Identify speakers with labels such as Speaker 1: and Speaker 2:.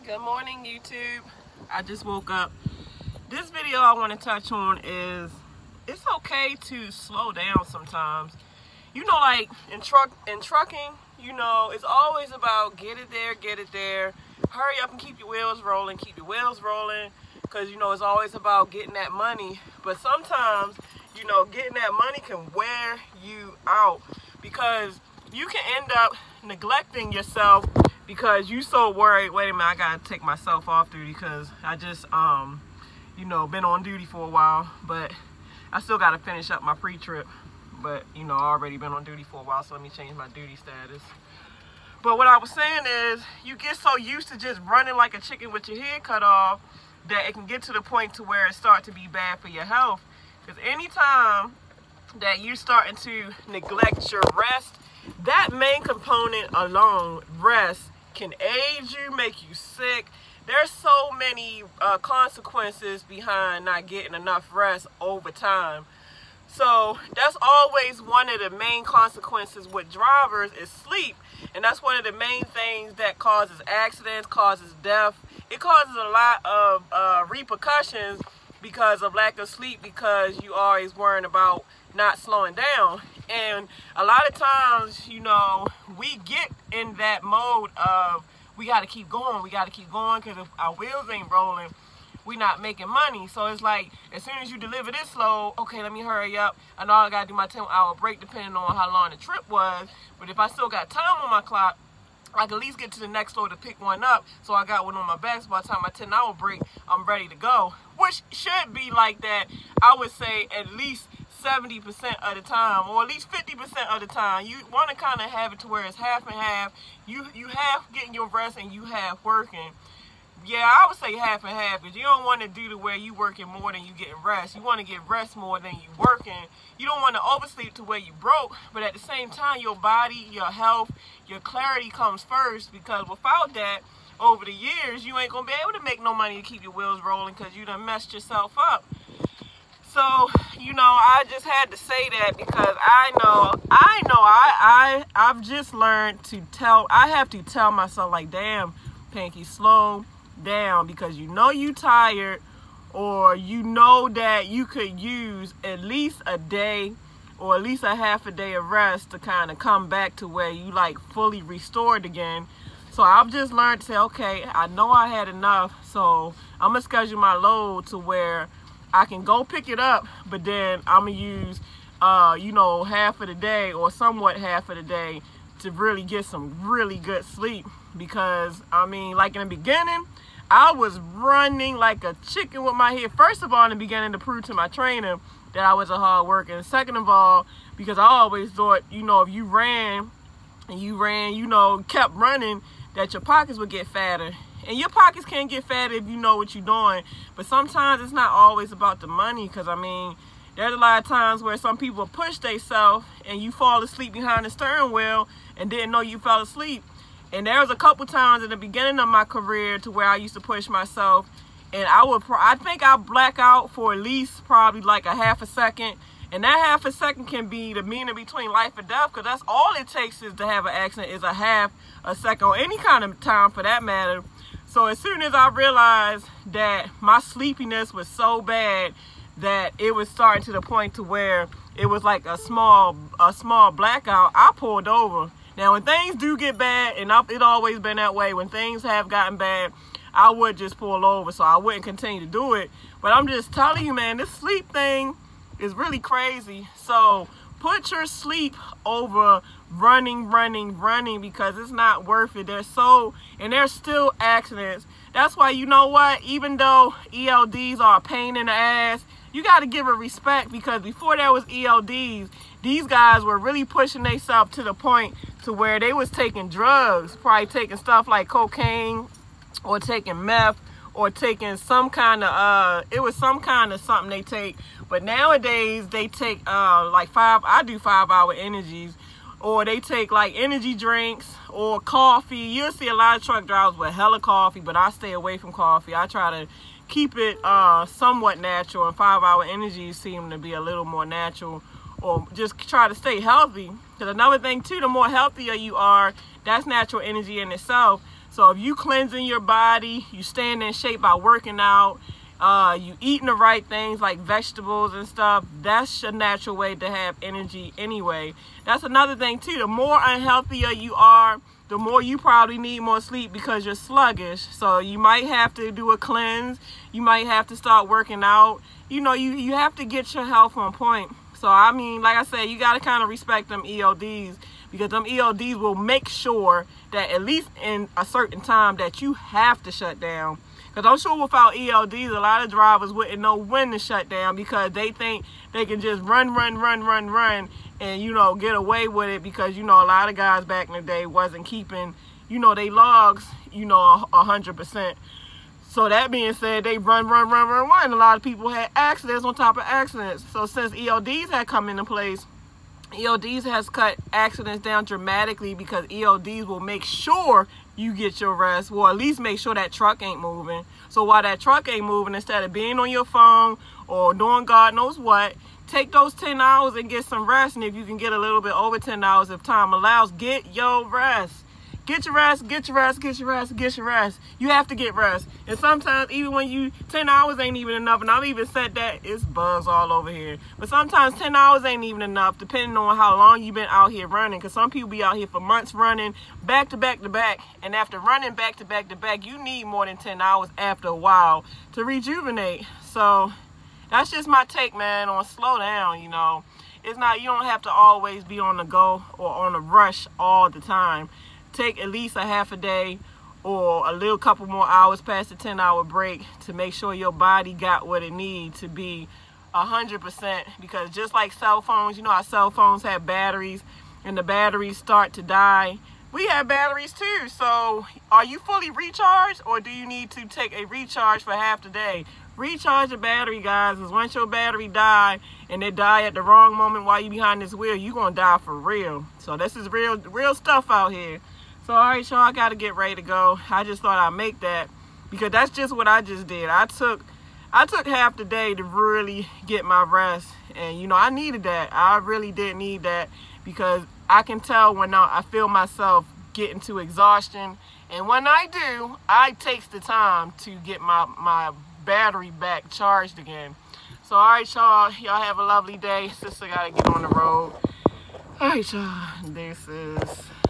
Speaker 1: Good morning, YouTube. I just woke up. This video I want to touch on is it's okay to slow down sometimes. You know, like in trucking, you know, it's always about get it there, hurry up and keep your wheels rolling, because you know it's always about getting that money. But sometimes, you know, getting that money can wear you out because you can end up neglecting yourself because you so worried. Wait a minute, I gotta take myself off duty because I just you know, been on duty for a while, but I still gotta finish up my pre-trip. But you know, I already been on duty for a while, so let me change my duty status. But what I was saying is, you get so used to just running like a chicken with your head cut off that it can get to the point to where it starts to be bad for your health. Because anytime that you're starting to neglect your rest, that main component alone, rest, can age you, make you sick. There's so many consequences behind not getting enough rest over time. So that's always one of the main consequences with drivers is sleep. And that's one of the main things that causes accidents, causes death. It causes a lot of repercussions because of lack of sleep, because you always worrying about not slowing down. And a lot of times, you know, we get in that mode of we got to keep going because if our wheels ain't rolling, we not making money. So it's like, as soon as you deliver this load, okay, let me hurry up. I know I got to do my 10-hour break depending on how long the trip was. But if I still got time on my clock, I can at least get to the next load to pick one up. So I got one on my back. So by the time my 10-hour break, I'm ready to go. Which should be like that, I would say, at least 70% of the time, or at least 50% of the time. You want to kind of have it to where it's half and half. You have getting your rest and you have working. Yeah, I would say half and half, because you don't want to do the way you working more than you getting rest. You want to get rest more than you working. You don't want to oversleep to where you broke, but at the same time, your body, your health, your clarity comes first, because without that, over the years, you ain't going to be able to make no money to keep your wheels rolling because you done messed yourself up. So, you know, I just had to say that because I've just learned to I have to tell myself, like, damn, Pinky, slow down, because you know you tired, or you know that you could use at least a day or at least a half a day of rest to kind of come back to where you like fully restored again. So I've just learned to say, okay, I know I had enough, so I'm gonna schedule my load to where I can go pick it up, but then I'm gonna use you know, half of the day or somewhat half of the day to really get some really good sleep. Because I mean, like in the beginning, I was running like a chicken with my head. First of all, in the beginning, to prove to my trainer that I was a hard worker. And second of all, because I always thought, you know, if you ran, you know, kept running, that your pockets would get fatter. And your pockets can't get fatter if you know what you're doing. But sometimes it's not always about the money, because I mean, there's a lot of times where some people push themselves and you fall asleep behind the steering wheel and didn't know you fell asleep. And there was a couple times in the beginning of my career to where I used to push myself, and I think I black out for at least probably like a half a second. And that half a second can be the meaning between life and death, because that's all it takes is to have an accident, is a half a second, or any kind of time for that matter. So as soon as I realized that my sleepiness was so bad that it was starting to the point to where it was like a small blackout, I pulled over. Now, when things do get bad, and it always been that way, when things have gotten bad, I would just pull over, so I wouldn't continue to do it. But I'm just telling you, man, this sleep thing is really crazy. So put your sleep over running, because it's not worth it. There's still accidents. That's why, you know what, even though ELDs are a pain in the ass, you got to give it respect, because before there was ELDs, these guys were really pushing themselves to the point to where they was taking drugs, probably taking stuff like cocaine, or taking meth, or taking some kind of, it was some kind of something they take. But nowadays, they take like I do 5-hour energies, or they take like energy drinks or coffee. You'll see a lot of truck drivers with hella coffee, but I stay away from coffee. I try to keep it somewhat natural, and 5-hour energies seem to be a little more natural, or just try to stay healthy. Because another thing too, the more healthier you are, that's natural energy in itself. So if you cleansing your body, you staying in shape by working out, you eating the right things like vegetables and stuff, that's your natural way to have energy anyway. That's another thing too. The more unhealthier you are, the more you probably need more sleep because you're sluggish. So you might have to do a cleanse. You might have to start working out. You know, you have to get your health on point. So I mean, like I said, you got to kind of respect them EODs, because them EODs will make sure that at least in a certain time that you have to shut down. Because I'm sure without EODs, a lot of drivers wouldn't know when to shut down, because they think they can just run, and, you know, get away with it, because, you know, a lot of guys back in the day wasn't keeping, you know, they logs, you know, 100%. So that being said, they run. A lot of people had accidents on top of accidents. So since EODs had come into place, EODs has cut accidents down dramatically, because EODs will make sure you get your rest, or at least make sure that truck ain't moving. So while that truck ain't moving, instead of being on your phone or doing God knows what, take those 10 hours and get some rest. And if you can get a little bit over 10 hours if time allows, get your rest. Get your rest, get your rest, get your rest, get your rest. You have to get rest. And sometimes even when 10 hours ain't even enough, and I've even said that, it's buzz all over here. But sometimes 10 hours ain't even enough, depending on how long you've been out here running. Because some people be out here for months running back to back to back. And after running back to back to back, you need more than 10 hours after a while to rejuvenate. So that's just my take, man, on slow down, you know. It's not, you don't have to always be on the go or on a rush all the time. Take at least a half a day or a little couple more hours past the 10-hour break to make sure your body got what it needs to be 100%. Because just like cell phones, you know how cell phones have batteries and the batteries start to die. We have batteries too. So are you fully recharged, or do you need to take a recharge for half the day? Recharge your battery, guys, because once your battery die and it die at the wrong moment while you behind this wheel, you're going to die for real. So this is real stuff out here. So, all right, y'all, I got to get ready to go. I just thought I'd make that, because that's just what I just did. I took half the day to really get my rest. And, you know, I needed that. I really did need that, because I can tell when I feel myself getting to exhaustion. And when I do, I takes the time to get my battery back charged again. So, all right, y'all have a lovely day. Sister got to get on the road. All right, y'all, this is...